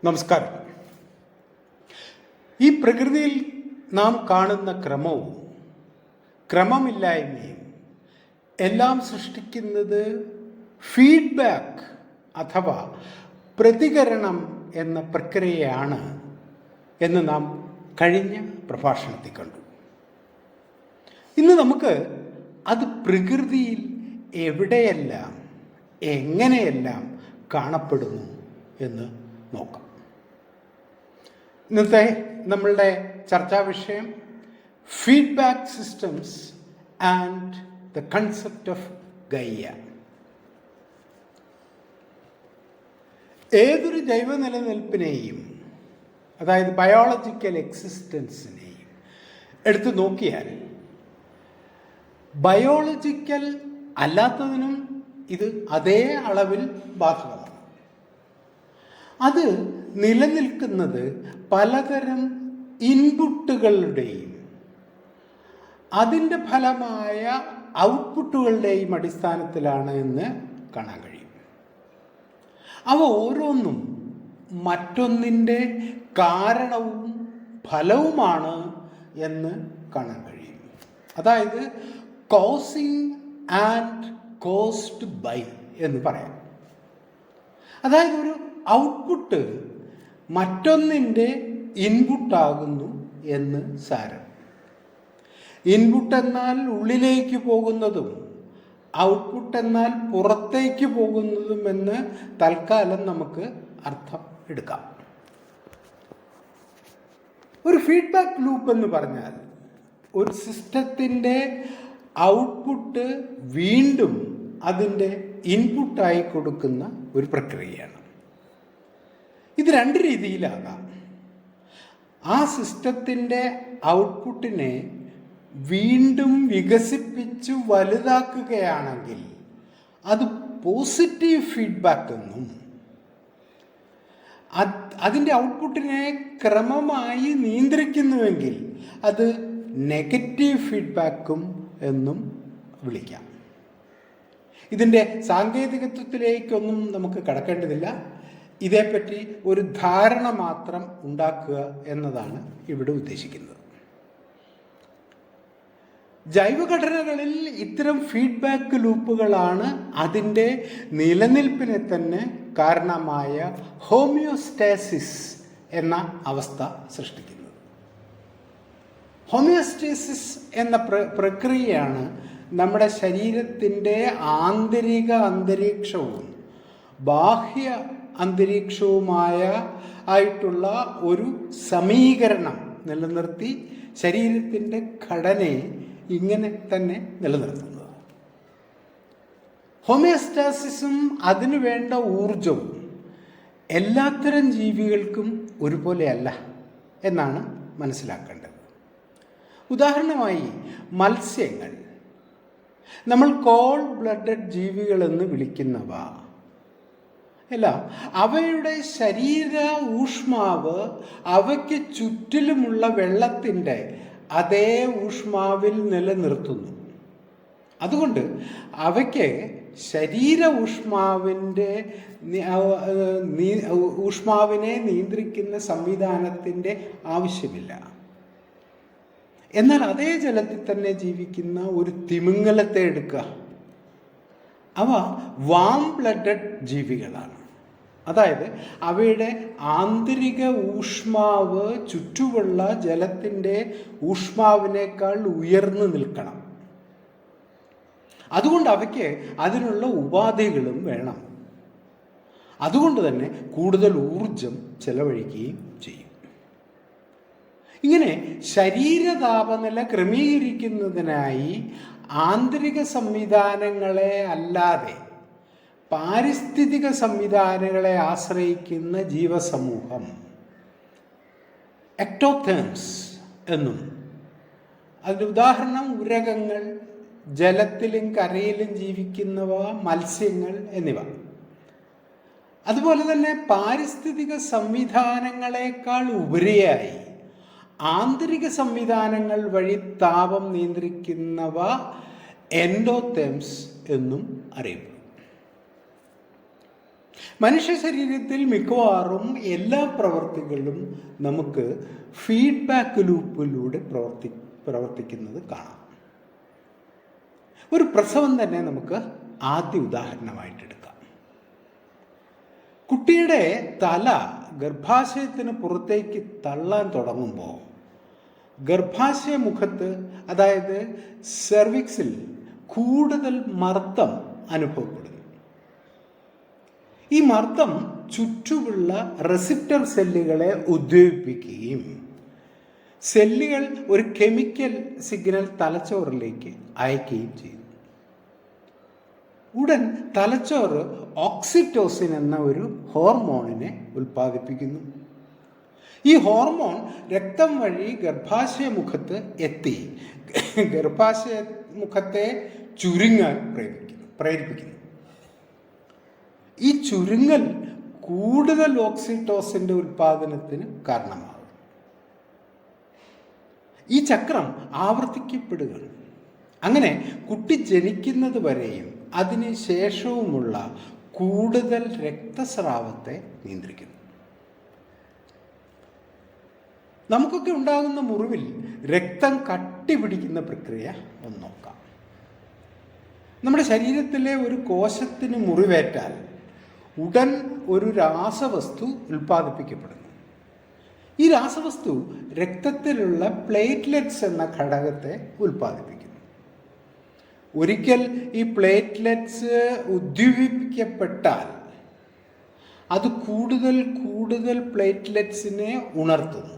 നമസ്കാരം. ഈ പ്രകൃതിയിൽ നാം കാണുന്ന ക്രമവും ക്രമമില്ലായ്മയും എല്ലാം സൃഷ്ടിക്കുന്നത് ഫീഡ്ബാക്ക് അഥവാ പ്രതികരണം എന്ന പ്രക്രിയയാണ് എന്ന് നാം കഴിഞ്ഞ പ്രഭാഷണത്തിൽ കണ്ടു. ഇന്ന് നമുക്ക് അത് പ്രകൃതിയിൽ എവിടെയെല്ലാം എങ്ങനെയെല്ലാം കാണപ്പെടുന്നു എന്ന് നോക്കാം. ഇന്നത്തെ നമ്മളുടെ ചർച്ചാ വിഷയം feedback systems and the concept of Gaia. ഏതൊരു ജൈവ നിലനിൽപ്പിനെയും, അതായത് ബയോളജിക്കൽ എക്സിസ്റ്റൻസിനെയും എടുത്തു നോക്കിയാൽ ബയോളജിക്കൽ അല്ലാത്തതിനും ഇത് അതേ അളവിൽ ബാധകമാണ്. അത് നിലനിൽക്കുന്നത് പലതരം ഇൻപുട്ടുകളുടെയും അതിൻ്റെ ഫലമായ ഔട്ട്പുട്ടുകളുടെയും അടിസ്ഥാനത്തിലാണ് എന്ന് കാണാൻ കഴിയും. അവ ഓരോന്നും മറ്റൊന്നിൻ്റെ കാരണവും ഫലവുമാണ് എന്ന് കാണാൻ കഴിയും. അതായത് കോസിങ് ആൻഡ് കോസ്ഡ് ബൈ എന്ന് പറയാം. അതായത് ഒരു ഔട്ട്പുട്ട് മറ്റൊന്നിൻ്റെ ഇൻപുട്ടാകുന്നു എന്ന് സാരം. ഇൻപുട്ട് എന്നാൽ ഉള്ളിലേക്ക് പോകുന്നതും ഔട്ട്പുട്ട് എന്നാൽ പുറത്തേക്ക് പോകുന്നതും എന്ന് തൽക്കാലം നമുക്ക് അർത്ഥം എടുക്കാം. ഒരു ഫീഡ്ബാക്ക് ലൂപ്പ് എന്ന് പറഞ്ഞാൽ ഒരു സിസ്റ്റത്തിൻ്റെ ഔട്ട്പുട്ട് വീണ്ടും അതിൻ്റെ ഇൻപുട്ടായി കൊടുക്കുന്ന ഒരു പ്രക്രിയയാണ്. ഇത് രണ്ട് രീതിയിലാകാം. ആ സിസ്റ്റത്തിൻ്റെ ഔട്ട്പുട്ടിനെ വീണ്ടും വികസിപ്പിച്ച് വലുതാക്കുകയാണെങ്കിൽ അത് പോസിറ്റീവ് ഫീഡ്ബാക്ക് എന്നും, അതിൻ്റെ ഔട്ട്പുട്ടിനെ ക്രമമായി നിയന്ത്രിക്കുന്നുവെങ്കിൽ അത് നെഗറ്റീവ് ഫീഡ്ബാക്കും എന്നും വിളിക്കാം. ഇതിൻ്റെ സാങ്കേതികത്വത്തിലേക്കൊന്നും നമുക്ക് കടക്കേണ്ടതില്ല. ഇതേപ്പറ്റി ഒരു ധാരണ മാത്രം ഉണ്ടാക്കുക എന്നതാണ് ഇവിടെ ഉദ്ദേശിക്കുന്നത്. ജൈവഘടനകളിൽ ഇത്തരം ഫീഡ്ബാക്ക് ലൂപ്പുകളാണ് അതിൻ്റെ നിലനിൽപ്പിനെ തന്നെ കാരണമായ ഹോമിയോസ്റ്റാസിസ് എന്ന അവസ്ഥ സൃഷ്ടിക്കുന്നത്. ഹോമിയോസ്റ്റാസിസ് എന്ന പ്രക്രിയയാണ് നമ്മുടെ ശരീരത്തിൻ്റെ ആന്തരിക അന്തരീക്ഷവും ബാഹ്യ ആയിട്ടുള്ള ഒരു സമീകരണം നിലനിർത്തി ശരീരത്തിൻ്റെ ഘടനയെ ഇങ്ങനെ തന്നെ നിലനിർത്തുന്നത്. ഹോമിയോസ്റ്റാസിസും അതിനു വേണ്ട ഊർജവും എല്ലാത്തരം ജീവികൾക്കും ഒരുപോലെയല്ല എന്നാണ് മനസ്സിലാക്കേണ്ടത്. ഉദാഹരണമായി മത്സ്യങ്ങൾ, നമ്മൾ കോൾഡ് ബ്ലഡഡ് ജീവികളെന്ന് വിളിക്കുന്നവ എല്ലാം അവയുടെ ശരീര ഊഷ്മാവ് അവയ്ക്ക് ചുറ്റിലുമുള്ള വെള്ളത്തിൻ്റെ അതേ ഊഷ്മാവിൽ നിലനിർത്തുന്നു. അതുകൊണ്ട് അവയ്ക്ക് ശരീര ഊഷ്മാവിനെ നിയന്ത്രിക്കുന്ന സംവിധാനത്തിൻ്റെ ആവശ്യമില്ല. എന്നാൽ അതേ ജലത്തിൽ തന്നെ ജീവിക്കുന്ന ഒരു തിമിംഗലത്തെ എടുക്കുക. അവ വാം ബ്ലഡഡ് ജീവികളാണ്. അതായത് അവയുടെ ആന്തരിക ഊഷ്മാവ് ചുറ്റുമുള്ള ജലത്തിൻ്റെ ഊഷ്മാവിനേക്കാൾ ഉയർന്നു നിൽക്കണം. അതുകൊണ്ട് അവയ്ക്ക് അതിനുള്ള ഉപാധികളും വേണം. അതുകൊണ്ട് തന്നെ കൂടുതൽ ഊർജം ചെലവഴിക്കുകയും ചെയ്യും. ഇങ്ങനെ ശരീര താപനില ക്രമീകരിക്കുന്നതിനായി ആന്തരിക സംവിധാനങ്ങളെ അല്ലാതെ പാരിസ്ഥിതിക സംവിധാനങ്ങളെ ആശ്രയിക്കുന്ന ജീവസമൂഹം എക്ടോതേംസ് എന്നും, അതിൻ്റെ ഉദാഹരണം ഉരകങ്ങൾ, ജലത്തിലും കരയിലും ജീവിക്കുന്നവ, മത്സ്യങ്ങൾ എന്നിവ. അതുപോലെ തന്നെ പാരിസ്ഥിതിക സംവിധാനങ്ങളെക്കാൾ ഉപരിയായി ആന്തരിക സംവിധാനങ്ങൾ വഴി താപം നിയന്ത്രിക്കുന്നവ എൻഡോതെംസ് എന്നും അറിയപ്പെടും. മനുഷ്യ ശരീരത്തിൽ മിക്കവാറും എല്ലാ പ്രവർത്തികളും നമുക്ക് ഫീഡ്ബാക്ക് ലൂപ്പിലൂടെ പ്രവർത്തിക്കുന്നത് കാണാം. ഒരു പ്രസവം തന്നെ നമുക്ക് ആദ്യ ഉദാഹരണമായിട്ടെടുക്കാം. കുട്ടിയുടെ തല ഗർഭാശയത്തിന് പുറത്തേക്ക് തള്ളാൻ തുടങ്ങുമ്പോൾ ഗർഭാശയ മുഖത്ത്, അതായത് സെർവിക്സിൽ കൂടുതൽ മർദ്ദം അനുഭവപ്പെടുന്നു. ഈ മർദ്ദം ചുറ്റുമുള്ള റെസിപ്റ്റർ സെല്ലുകളെ ഉദ്ദീപിപ്പിക്കുകയും സെല്ലുകൾ ഒരു കെമിക്കൽ സിഗ്നൽ തലച്ചോറിലേക്ക് അയക്കുകയും ചെയ്യുന്നു. ഉടൻ തലച്ചോറ് ഓക്സിറ്റോസിൻ എന്ന ഒരു ഹോർമോണിനെ ഉൽപ്പാദിപ്പിക്കുന്നു. ഈ ഹോർമോൺ രക്തം വഴി ഗർഭാശയ മുഖത്ത് എത്തി ഗർഭാശയ മുഖത്തെ ചുരുങ്ങാൻ പ്രേരിപ്പിക്കുന്നു. ഈ ചുരുങ്ങൽ കൂടുതൽ ഓക്സിറ്റോസിൻ്റെ ഉൽപ്പാദനത്തിന് കാരണമാകും. ഈ ചക്രം ആവർത്തിക്കപ്പെടുകയാണ്. അങ്ങനെ കുട്ടി ജനിക്കുന്നത് വരെയും അതിന് ശേഷവുമുള്ള കൂടുതൽ രക്തസ്രാവത്തെ നിയന്ത്രിക്കുന്നു. നമുക്കൊക്കെ ഉണ്ടാകുന്ന മുറിവിൽ രക്തം കട്ടി പിടിക്കുന്ന പ്രക്രിയ ഒന്ന് നോക്കാം. നമ്മുടെ ശരീരത്തിലെ ഒരു കോശത്തിന് മുറിവേറ്റാൽ ഉടൻ ഒരു രാസവസ്തു ഉൽപ്പാദിപ്പിക്കപ്പെടുന്നു. ഈ രാസവസ്തു രക്തത്തിലുള്ള പ്ലേറ്റ്ലെറ്റ്സ് എന്ന ഘടകത്തെ ഉൽപ്പാദിപ്പിക്കുന്നു. ഒരിക്കൽ ഈ പ്ലേറ്റ്ലെറ്റ്സ് ഉദ്ദീപിപ്പിക്കപ്പെട്ടാൽ അത് കൂടുതൽ പ്ലേറ്റ്ലെറ്റ്സിനെ ഉണർത്തുന്നു.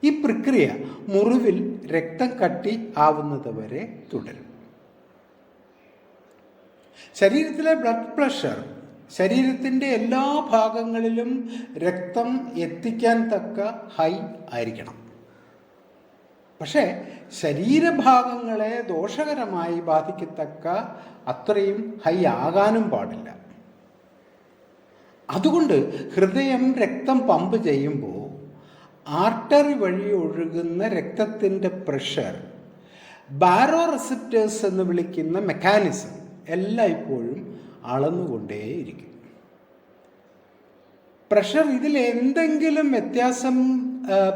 ഈ പ്രക്രിയ മുറിവിൽ രക്തം കട്ടി ആവുന്നത് വരെ തുടരും. ശരീരത്തിലെ ബ്ലഡ് പ്രഷർ ശരീരത്തിൻ്റെ എല്ലാ ഭാഗങ്ങളിലും രക്തം എത്തിക്കാൻ തക്ക ഹൈ ആയിരിക്കണം. പക്ഷേ ശരീരഭാഗങ്ങളെ ദോഷകരമായി ബാധിക്കത്തക്ക അത്രയും ഹൈ ആകാനും പാടില്ല. അതുകൊണ്ട് ഹൃദയം രക്തം പമ്പ് ചെയ്യുമ്പോൾ ആർട്ടറി വഴി ഒഴുകുന്ന രക്തത്തിൻ്റെ പ്രഷർ ബാരോ റിസപ്റ്റേഴ്സ് എന്ന് വിളിക്കുന്ന മെക്കാനിസം എല്ലായ്പ്പോഴും അളന്നുകൊണ്ടേയിരിക്കും. പ്രഷർ ഇതിൽ എന്തെങ്കിലും വ്യത്യാസം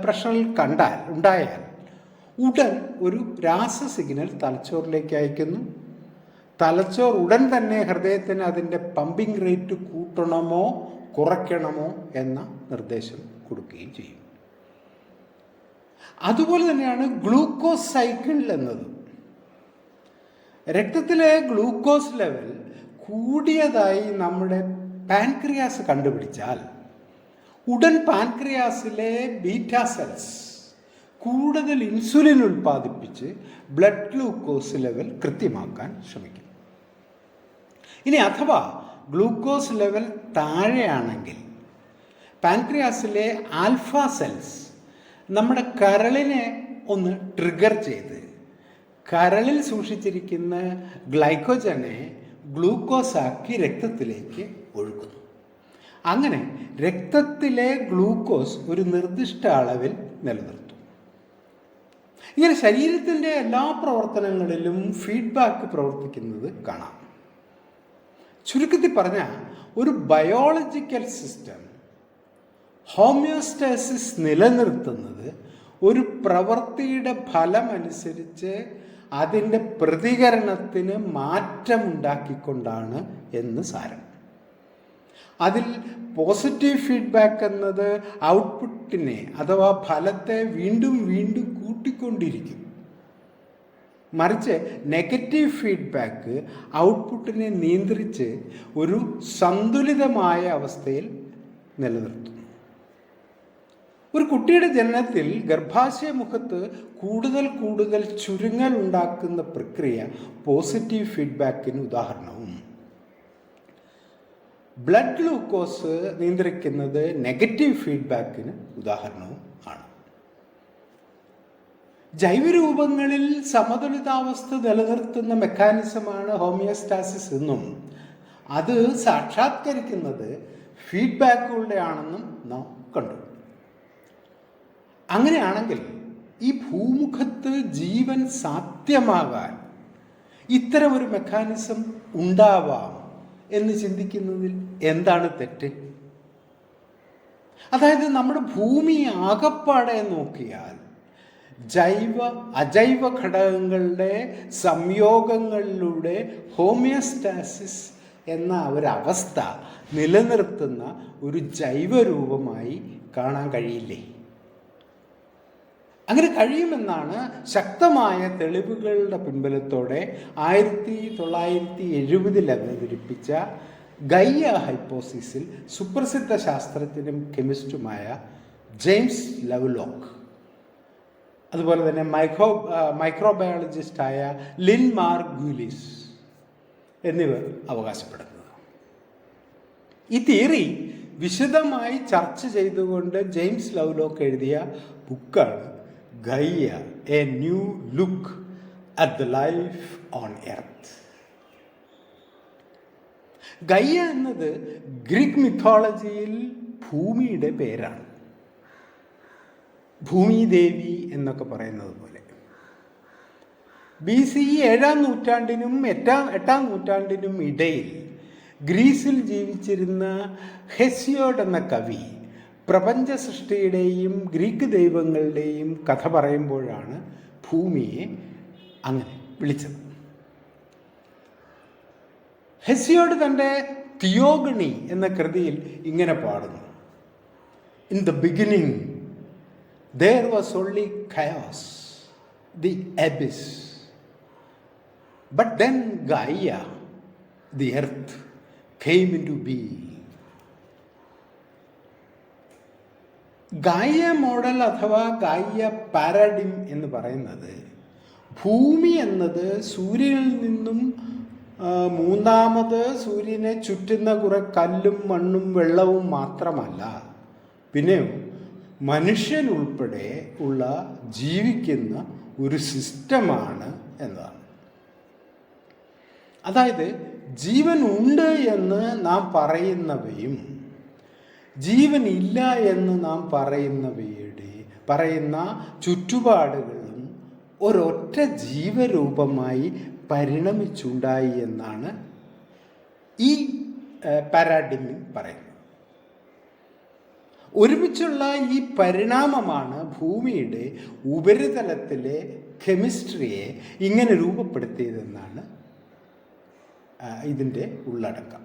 പ്രഷറിൽ ഉണ്ടായാൽ ഉടൻ ഒരു രാസ സിഗ്നൽ തലച്ചോറിലേക്ക് അയക്കുന്നു. തലച്ചോർ ഉടൻ തന്നെ ഹൃദയത്തിന് അതിൻ്റെ പമ്പിംഗ് റേറ്റ് കൂട്ടണമോ കുറയ്ക്കണമോ എന്ന നിർദ്ദേശം കൊടുക്കുകയും ചെയ്യും. അതുപോലെ തന്നെയാണ് ഗ്ലൂക്കോസ് സൈക്കിൾ എന്നത്. രക്തത്തിലെ ഗ്ലൂക്കോസ് ലെവൽ കൂടിയതായി നമ്മുടെ പാൻക്രിയാസ് കണ്ടുപിടിച്ചാൽ ഉടൻ പാൻക്രിയാസിലെ ബീറ്റാ സെൽസ് കൂടുതൽ ഇൻസുലിൻ ഉൽപ്പാദിപ്പിച്ച് ബ്ലഡ് ഗ്ലൂക്കോസ് ലെവൽ കൃത്യമാക്കാൻ ശ്രമിക്കും. ഇനി അഥവാ ഗ്ലൂക്കോസ് ലെവൽ താഴെയാണെങ്കിൽ പാൻക്രിയാസിലെ ആൽഫ സെൽസ് നമ്മുടെ കരളിനെ ഒന്ന് ട്രിഗർ ചെയ്ത് കരളിൽ സൂക്ഷിച്ചിരിക്കുന്ന ഗ്ലൈക്കോജനെ ഗ്ലൂക്കോസാക്കി രക്തത്തിലേക്ക് ഒഴുകുന്നു. അങ്ങനെ രക്തത്തിലെ ഗ്ലൂക്കോസ് ഒരു നിർദ്ദിഷ്ട അളവിൽ നിലനിർത്തും. ഇങ്ങനെ ശരീരത്തിൻ്റെ എല്ലാ പ്രവർത്തനങ്ങളിലും ഫീഡ്ബാക്ക് പ്രവർത്തിക്കുന്നത് കാണാം. ചുരുക്കത്തിൽ പറഞ്ഞാൽ ഒരു ബയോളജിക്കൽ സിസ്റ്റം ഹോമിയോസ്റ്റാസിസ് നിലനിർത്തുന്നത് ഒരു പ്രവൃത്തിയുടെ ഫലമനുസരിച്ച് അതിൻ്റെ പ്രതികരണത്തിന് മാറ്റമുണ്ടാക്കിക്കൊണ്ടാണ് എന്ന് സാരം. അതിൽ പോസിറ്റീവ് ഫീഡ്ബാക്ക് എന്നത് ഔട്ട്പുട്ടിനെ അഥവാ ഫലത്തെ വീണ്ടും കൂട്ടിക്കൊണ്ടിരിക്കും. മറിച്ച് നെഗറ്റീവ് ഫീഡ്ബാക്ക് ഔട്ട്പുട്ടിനെ നിയന്ത്രിച്ച് ഒരു സന്തുലിതമായ അവസ്ഥയിൽ നിലനിർത്തും. ഒരു കുട്ടിയുടെ ജനനത്തിൽ ഗർഭാശയ മുഖത്ത് കൂടുതൽ ചുരുങ്ങൽ ഉണ്ടാക്കുന്ന പ്രക്രിയ പോസിറ്റീവ് ഫീഡ്ബാക്കിന് ഉദാഹരണവും ബ്ലഡ് ഗ്ലൂക്കോസ് നിയന്ത്രിക്കുന്നത് നെഗറ്റീവ് ഫീഡ്ബാക്കിന് ഉദാഹരണവും ആണ്. ജൈവരൂപങ്ങളിൽ സമതുലിതാവസ്ഥ നിലനിർത്തുന്ന മെക്കാനിസമാണ് ഹോമിയോസ്റ്റാസിസ് എന്നും അത് സാക്ഷാത്കരിക്കുന്നത് ഫീഡ്ബാക്കുകളുടെ ആണെന്നും നാം കണ്ടു. അങ്ങനെയാണെങ്കിൽ ഈ ഭൂമുഖത്ത് ജീവൻ സാധ്യമാകാൻ ഇത്തരമൊരു മെക്കാനിസം ഉണ്ടാവാം എന്ന് ചിന്തിക്കുന്നതിൽ എന്താണ് തെറ്റ്? അതായത് നമ്മുടെ ഭൂമി ആകപ്പാടെ നോക്കിയാൽ അജൈവ ഘടകങ്ങളുടെ സംയോഗങ്ങളിലൂടെ ഹോമിയോസ്റ്റാസിസ് എന്ന ഒരവസ്ഥ നിലനിർത്തുന്ന ഒരു ജൈവരൂപമായി കാണാൻ കഴിയില്ലേ? അങ്ങനെ കഴിയുമെന്നാണ് ശക്തമായ തെളിവുകളുടെ പിൻബലത്തോടെ 1970 അവതരിപ്പിച്ച ഗൈയ ഹൈപ്പോസിസിൽ സുപ്രസിദ്ധ ശാസ്ത്രജ്ഞനും കെമിസ്റ്റുമായ ജെയിംസ് ലവ്ലോക്ക്, അതുപോലെ തന്നെ മൈക്രോബയോളജിസ്റ്റായ ലിൻ മാർഗുലിസ് എന്നിവർ അവകാശപ്പെടുന്നത്. ഈ തിയറി വിശദമായി ചർച്ച ചെയ്തുകൊണ്ട് ജെയിംസ് ലവ്ലോക്ക് എഴുതിയ ബുക്കാണ് Gaia, a new look at the life on earth. Gaia എന്നത് ഗ്രീക്ക് മിത്തോളജിയിൽ ഭൂമിയുടെ പേരാണ്. ഭൂമിദേവി എന്നൊക്കെ പറയുന്നത് പോലെ BCE 7-ാം നൂറ്റാണ്ടിനും 8-ാം നൂറ്റാണ്ടിനും ഇടയിൽ ഗ്രീസിൽ ജീവിച്ചിരുന്ന ഹെസിയോഡ് എന്ന കവി പ്രപഞ്ച സൃഷ്ടിയുടെയും ഗ്രീക്ക് ദൈവങ്ങളുടെയും കഥ പറയുമ്പോഴാണ് ഭൂമിയെ അങ്ങനെ വിളിച്ചത്. ഹെസിയോഡ് തൻ്റെ തിയോഗണി എന്ന കൃതിയിൽ ഇങ്ങനെ പാടുന്നു: in the beginning there was only chaos, the abyss. But then Gaia, the earth, came into being. Gaia model അഥവാ ഗായ പാരഡിം എന്ന് പറയുന്നത് ഭൂമി എന്നത് സൂര്യനിൽ നിന്നും മൂന്നാമത് സൂര്യനെ ചുറ്റുന്ന കുറെ കല്ലും മണ്ണും വെള്ളവും മാത്രമല്ല, പിന്നെയോ മനുഷ്യൻ ഉൾപ്പെടെ ഉള്ള ജീവിക്കുന്ന ഒരു സിസ്റ്റമാണ് എന്നതാണ്. അതായത് ജീവൻ ഉണ്ട് എന്ന് നാം പറയുന്നവയും ജീവൻ ഇല്ല എന്ന് നാം പറയുന്ന ചുറ്റുപാടുകളും ഒരൊറ്റ ജീവരൂപമായി പരിണമിച്ചുണ്ടായി എന്നാണ് ഈ പാരാഡിമിൽ പറയുന്നത്. ഒരുമിച്ചുള്ള ഈ പരിണാമമാണ് ഭൂമിയുടെ ഉപരിതലത്തിലെ കെമിസ്ട്രിയെ ഇങ്ങനെ രൂപപ്പെടുത്തിയതെന്നാണ് ഇതിൻ്റെ ഉള്ളടക്കം.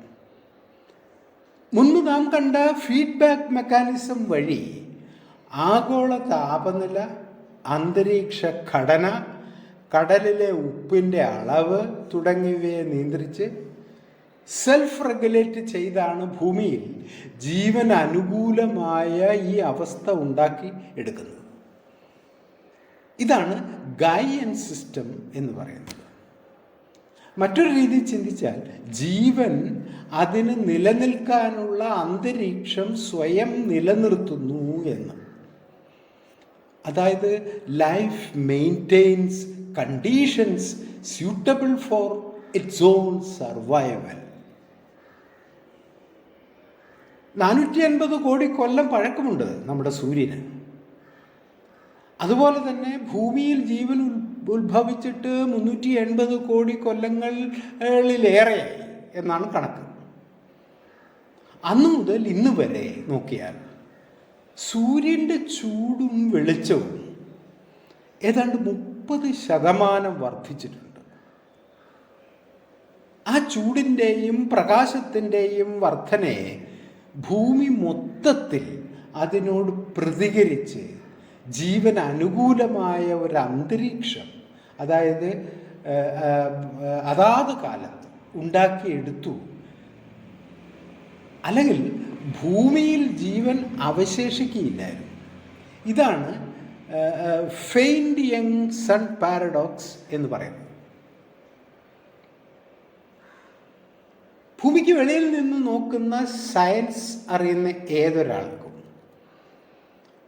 മുൻപ് നാം കണ്ട ഫീഡ്ബാക്ക് മെക്കാനിസം വഴി ആഗോള താപനില, അന്തരീക്ഷ ഘടന, കടലിലെ ഉപ്പിൻ്റെ അളവ് തുടങ്ങിയവയെ നിയന്ത്രിച്ച് സെൽഫ് റെഗുലേറ്റ് ചെയ്താണ് ഭൂമിയിൽ ജീവൻ അനുകൂലമായ ഈ അവസ്ഥ ഉണ്ടാക്കി എടുക്കുന്നത്. ഇതാണ് ഗായിയൻ സിസ്റ്റം എന്ന് പറയുന്നത്. മറ്റൊരു രീതിയിൽ ചിന്തിച്ചാൽ ജീവൻ അതിന് നിലനിൽക്കാനുള്ള അന്തരീക്ഷം സ്വയം നിലനിർത്തുന്നു എന്ന്. അതായത് life maintains conditions suitable for it's on survival. 450 കോടി കൊല്ലം പഴക്കമുണ്ട് നമ്മുടെ സൂര്യന്. അതുപോലെ തന്നെ ഭൂമിയിൽ ജീവൻ ഉത്ഭവിച്ചിട്ട് 380 കോടി കൊല്ലങ്ങളിലേറെയായി എന്നാണ് കണക്ക്. അന്നു മുതൽ ഇന്ന് വരെ നോക്കിയാൽ സൂര്യൻ്റെ ചൂടും വെളിച്ചവും ഏതാണ്ട് 30% വർദ്ധിച്ചിട്ടുണ്ട്. ആ ചൂടിൻ്റെയും പ്രകാശത്തിൻ്റെയും വർധനയെ ഭൂമി മൊത്തത്തിൽ അതിനോട് പ്രതികരിച്ച് ജീവൻ അനുകൂലമായ ഒരു അന്തരീക്ഷം, അതായത് അതാത് കാലത്ത് ഉണ്ടാക്കിയെടുത്തു. അല്ലെങ്കിൽ ഭൂമിയിൽ ജീവൻ അവശേഷിക്കുകയില്ലായിരുന്നു. ഇതാണ് ഫെയിൻഡ് യങ് സൺ പാരഡോക്സ് എന്ന് പറയുന്നത്. ഭൂമിക്ക് വെളിയിൽ നിന്ന് നോക്കുന്ന സയൻസ് അറിയുന്ന ഏതൊരാൾക്കും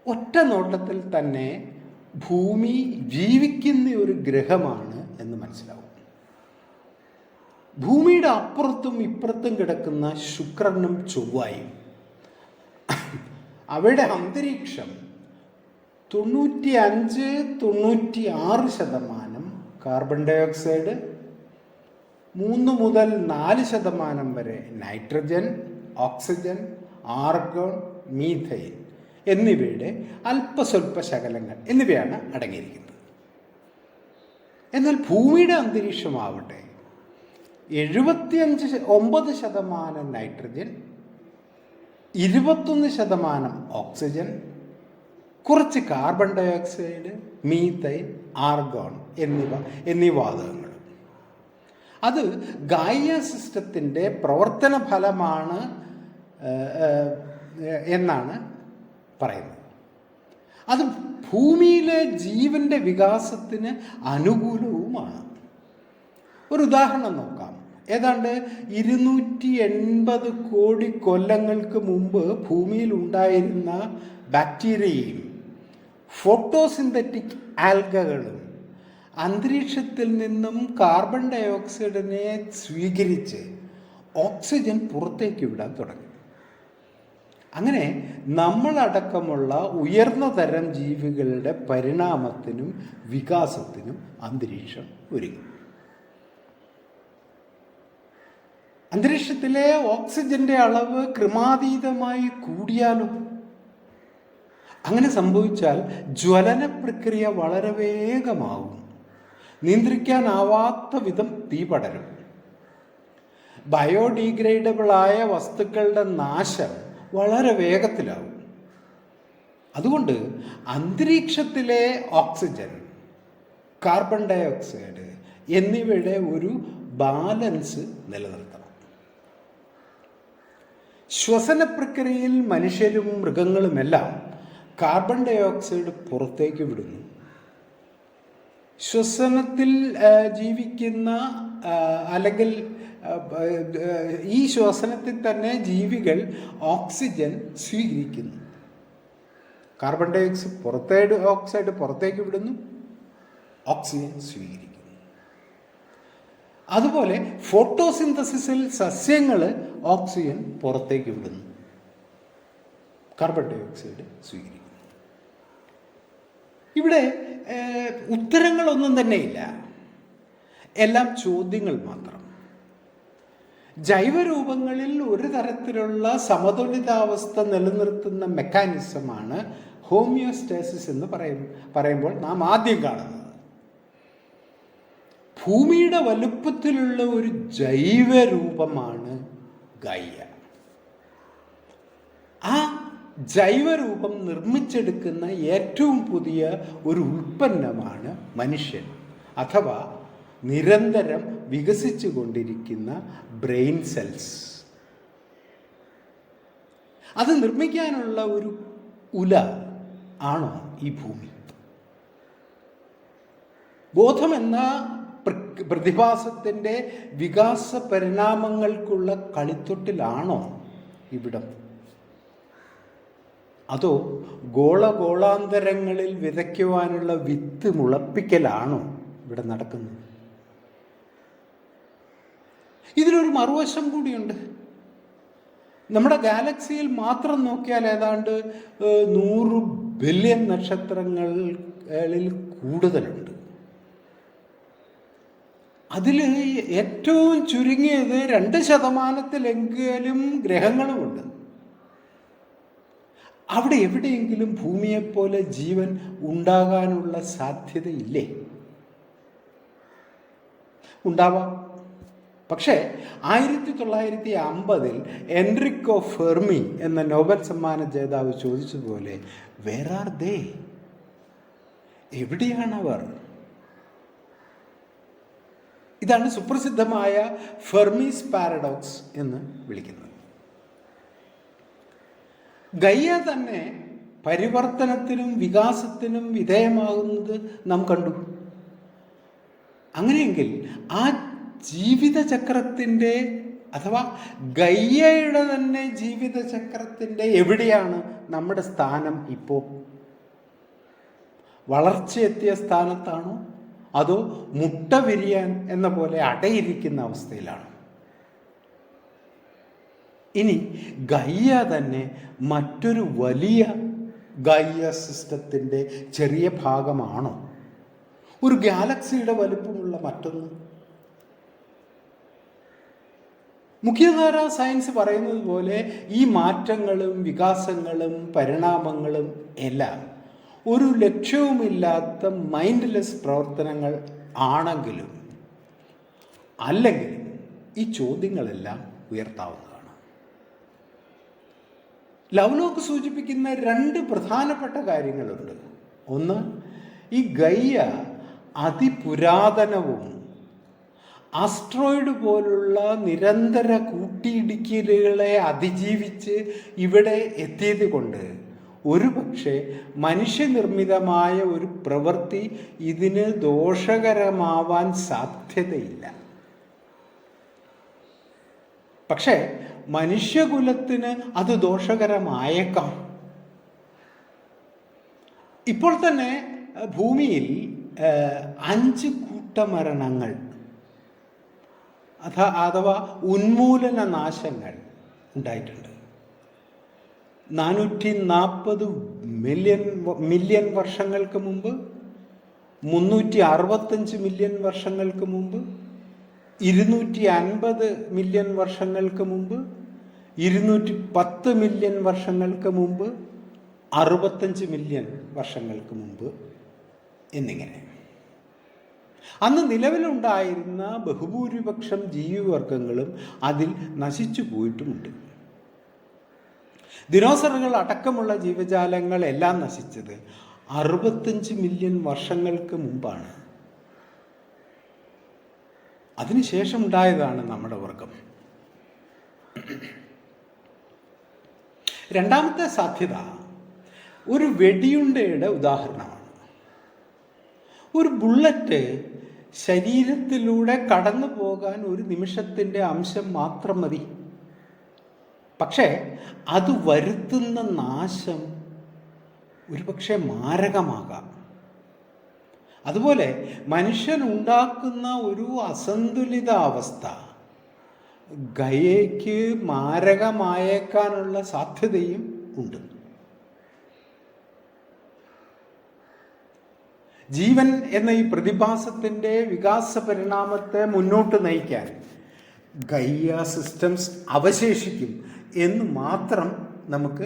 ഒറ്റ നോട്ടത്തിൽ തന്നെ ഭൂമി ജീവിക്കുന്ന ഒരു ഗ്രഹമാണ് എന്ന് മനസ്സിലാവും. ഭൂമിയുടെ അപ്പുറത്തും ഇപ്പുറത്തും കിടക്കുന്ന ശുക്രനും ചൊവ്വയും അവയുടെ അന്തരീക്ഷം 95-96% കാർബൺ ഡൈ ഓക്സൈഡ്, 3 മുതൽ 4% വരെ നൈട്രജൻ, ഓക്സിജൻ, ആർഗോൺ, മീഥൈൻ എന്നിവയുടെ അല്പസ്വല്പ ശകലങ്ങൾ എന്നിവയാണ് അടങ്ങിയിരിക്കുന്നത്. എന്നാൽ ഭൂമിയുടെ അന്തരീക്ഷമാവട്ടെ 79% നൈട്രജൻ, 21% ഓക്സിജൻ, കുറച്ച് കാർബൺ ഡയോക്സൈഡ്, മീഥൈൻ, ആർഗോൺ എന്നീ വാതകങ്ങൾ. അത് ഗായ സിസ്റ്റത്തിൻ്റെ പ്രവർത്തന ഫലമാണ് എന്നാണ് പറയുന്നത്. അത് ഭൂമിയിലെ ജീവൻ്റെ വികാസത്തിന് അനുകൂലവുമാണ്. ഒരു ഉദാഹരണം നോക്കാം. ഏതാണ്ട് 280 കോടി കൊല്ലങ്ങൾക്ക് മുമ്പ് ഭൂമിയിൽ ഉണ്ടായിരുന്ന ബാക്ടീരിയയും ഫോട്ടോസിന്തറ്റിക് ആൽഗകളും അന്തരീക്ഷത്തിൽ നിന്നും കാർബൺ ഡയോക്സൈഡിനെ സ്വീകരിച്ച് ഓക്സിജൻ പുറത്തേക്ക് വിടാൻ തുടങ്ങി. അങ്ങനെ നമ്മളടക്കമുള്ള ഉയർന്ന തരം ജീവികളുടെ പരിണാമത്തിനും വികാസത്തിനും അന്തരീക്ഷം ഒരുങ്ങി. അന്തരീക്ഷത്തിലെ ഓക്സിജന്റെ അളവ് ക്രമാതീതമായി കൂടിയാലോ? അങ്ങനെ സംഭവിച്ചാൽ ജ്വലന പ്രക്രിയ വളരെ വേഗമാകും. നിയന്ത്രിക്കാനാവാത്ത വിധം തീ പടരും. ബയോഡീഗ്രേഡബിളായ വസ്തുക്കളുടെ നാശം വളരെ വേഗത്തിലാവും. അതുകൊണ്ട് അന്തരീക്ഷത്തിലെ ഓക്സിജൻ, കാർബൺ ഡയോക്സൈഡ് എന്നിവയുടെ ഒരു ബാലൻസ് നിലനിർത്തണം. ശ്വസന പ്രക്രിയയിൽ മനുഷ്യരും മൃഗങ്ങളുമെല്ലാം കാർബൺ ഡയോക്സൈഡ് പുറത്തേക്ക് വിടുന്നു. ശ്വസനത്തിൽ ജീവിക്കുന്ന അല്ലെങ്കിൽ ഈ ശ്വസനത്തിൽ തന്നെ ജീവികൾ ഓക്സിജൻ സ്വീകരിക്കുന്നു. കാർബൺ ഡയോക്സൈഡ് പുറത്തേക്ക് വിടുന്നു, ഓക്സിജൻ സ്വീകരിക്കുന്നു. അതുപോലെ ഫോട്ടോസിന്തസിസിൽ സസ്യങ്ങൾ ഓക്സിജൻ പുറത്തേക്ക് വിടുന്നു, കാർബൺ ഡയോക്സൈഡ് സ്വീകരിക്കുന്നു. ഇവിടെ ഉത്തരങ്ങളൊന്നും തന്നെയില്ല, എല്ലാം ചോദ്യങ്ങൾ മാത്രം. ജൈവരൂപങ്ങളിൽ ഒരു തരത്തിലുള്ള സമതുലിതാവസ്ഥ നിലനിർത്തുന്ന മെക്കാനിസമാണ് ഹോമിയോസ്റ്റാസിസ് എന്ന് പറയുമ്പോൾ നാം ആദ്യം കാണുന്നത്. ഭൂമിയുടെ വലുപ്പത്തിലുള്ള ഒരു ജൈവരൂപമാണ് ഗായ. ആ ജൈവരൂപം നിർമ്മിച്ചെടുക്കുന്ന ഏറ്റവും പുതിയ ഒരു ഉൽപ്പന്നമാണ് മനുഷ്യൻ, അഥവാ നിരന്തരം വികസിച്ചു കൊണ്ടിരിക്കുന്ന ബ്രെയിൻ സെൽസ്. അത് നിർമ്മിക്കാനുള്ള ഒരു ഉല ആണോ ഈ ഭൂമി? ബോധമെന്ന പ്രതിഭാസത്തിൻ്റെ വികാസ പരിണാമങ്ങൾക്കുള്ള കളിത്തൊട്ടിലാണോ ഇവിടം? അതോ ഗോളഗോളാന്തരങ്ങളിൽ വിതയ്ക്കുവാനുള്ള വിത്ത് മുളപ്പിക്കലാണോ ഇവിടെ നടക്കുന്നത്? ഇതിനൊരു മറുവശം കൂടിയുണ്ട്. നമ്മുടെ ഗാലക്സിയിൽ മാത്രം നോക്കിയാൽ ഏതാണ്ട് 100 ബില്യൺ നക്ഷത്രങ്ങളിൽ കൂടുതലുണ്ട്. അതിൽ ഏറ്റവും ചുരുങ്ങിയത് 2% ഗ്രഹങ്ങളുമുണ്ട്. അവിടെ എവിടെയെങ്കിലും ഭൂമിയെപ്പോലെ ജീവൻ ഉണ്ടാകാനുള്ള സാധ്യതയില്ലേ? ഉണ്ടാവാം. പക്ഷേ 1950 എൻറിക്കോ ഫെർമി എന്ന നോബൽ സമ്മാന ജേതാവ് ചോദിച്ചതുപോലെ, വേർ ആർ ദേ? എവിടെയാണവർ? ഇതാണ് സുപ്രസിദ്ധമായ ഫെർമീസ് പാരഡോക്സ് എന്ന് വിളിക്കുന്നത്. ഗൈയ തന്നെ പരിവർത്തനത്തിനും വികാസത്തിനും വിധേയമാകുന്നത് നാം കണ്ടു. അങ്ങനെയെങ്കിൽ ആ ജീവിതചക്രത്തിൻ്റെ അഥവാ ഗൈയയുടെ തന്നെ ജീവിതചക്രത്തിൻ്റെ എവിടെയാണ് നമ്മുടെ സ്ഥാനം ഇപ്പോൾ? വളർച്ചയെത്തിയ സ്ഥാനത്താണോ, അതോ മുട്ട വിരിയാൻ എന്ന പോലെ അടയിരിക്കുന്ന അവസ്ഥയിലാണോ? ഇനി ഗൈയ തന്നെ മറ്റൊരു വലിയ ഗൈയ സിസ്റ്റത്തിൻ്റെ ചെറിയ ഭാഗമാണോ? ഒരു ഗാലക്സിയുടെ വലുപ്പമുള്ള മറ്റൊന്ന്? മുഖ്യധാരാ സയൻസ് പറയുന്നത് പോലെ ഈ മാറ്റങ്ങളും വികാസങ്ങളും പരിണാമങ്ങളും എല്ലാം ഒരു ലക്ഷ്യവുമില്ലാത്ത മൈൻഡ്ലെസ് പ്രവർത്തനങ്ങൾ ആണെങ്കിലും അല്ലെങ്കിലും ഈ ചോദ്യങ്ങളെല്ലാം ഉയർത്താവുന്നതാണ്. ലവ്ലോക്ക് സൂചിപ്പിക്കുന്ന രണ്ട് പ്രധാനപ്പെട്ട കാര്യങ്ങളുണ്ട്. ഒന്ന്, ഈ ഗൈയ അതിപുരാതനവും ആസ്ട്രോയിഡ് പോലുള്ള നിരന്തര കൂട്ടിയിടിക്കലുകളെ അതിജീവിച്ച് ഇവിടെ എത്തിയത് കൊണ്ട് ഒരുപക്ഷെ മനുഷ്യനിർമ്മിതമായ ഒരു പ്രവൃത്തി ഇതിന് ദോഷകരമാവാൻ സാധ്യതയില്ല. പക്ഷേ മനുഷ്യകുലത്തിന് അത് ദോഷകരമായേക്കാം. ഇപ്പോൾ തന്നെ ഭൂമിയിൽ 5 കൂട്ടമരണങ്ങൾ അഥവാ ഉന്മൂലന നാശങ്ങൾ ഉണ്ടായിട്ടുണ്ട്. 440 മില്യൺ വർഷങ്ങൾക്ക് മുമ്പ്, 365 മില്യൺ വർഷങ്ങൾക്ക് മുമ്പ്, 250 മില്യൺ വർഷങ്ങൾക്ക് മുമ്പ്, 210 മില്യൺ വർഷങ്ങൾക്ക് മുമ്പ്, 65 മില്യൺ വർഷങ്ങൾക്ക് മുമ്പ് എന്നിങ്ങനെ. അന്ന് നിലവിലുണ്ടായിരുന്ന ബഹുഭൂരിപക്ഷം ജീവിവർഗങ്ങളും അതിൽ നശിച്ചു പോയിട്ടുമുണ്ട്. ദിനോസറുകൾ അടക്കമുള്ള ജീവജാലങ്ങൾ എല്ലാം നശിച്ചത് 65 മില്യൺ വർഷങ്ങൾക്ക് മുമ്പാണ്. അതിനുശേഷം ഉണ്ടായതാണ് നമ്മുടെ വർഗം. രണ്ടാമത്തെ സാധ്യത ഒരു വെടിയുണ്ടയുടെ ഉദാഹരണമാണ്. ഒരു ബുള്ളറ്റ് ശരീരത്തിലൂടെ കടന്നു പോകാൻ ഒരു നിമിഷത്തിൻ്റെ അംശം മാത്രം മതി. പക്ഷേ അത് വരുത്തുന്ന നാശം ഒരുപക്ഷെ മാരകമാകാം. അതുപോലെ മനുഷ്യനുണ്ടാക്കുന്ന ഒരു അസന്തുലിതാവസ്ഥ ഗയയ്ക്ക് മാരകമായേക്കാനുള്ള സാധ്യതയും ഉണ്ട്. ജീവൻ എന്ന ഈ പ്രതിഭാസത്തിൻ്റെ വികാസ പരിണാമത്തെ മുന്നോട്ട് നയിക്കാൻ ഗൈയ സിസ്റ്റംസ് അവശേഷിക്കും എന്ന് മാത്രം നമുക്ക്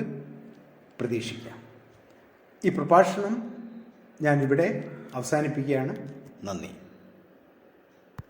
പ്രതീക്ഷിക്കാം. ഈ പ്രഭാഷണം ഞാനിവിടെ അവസാനിപ്പിക്കുകയാണ്. നന്ദി.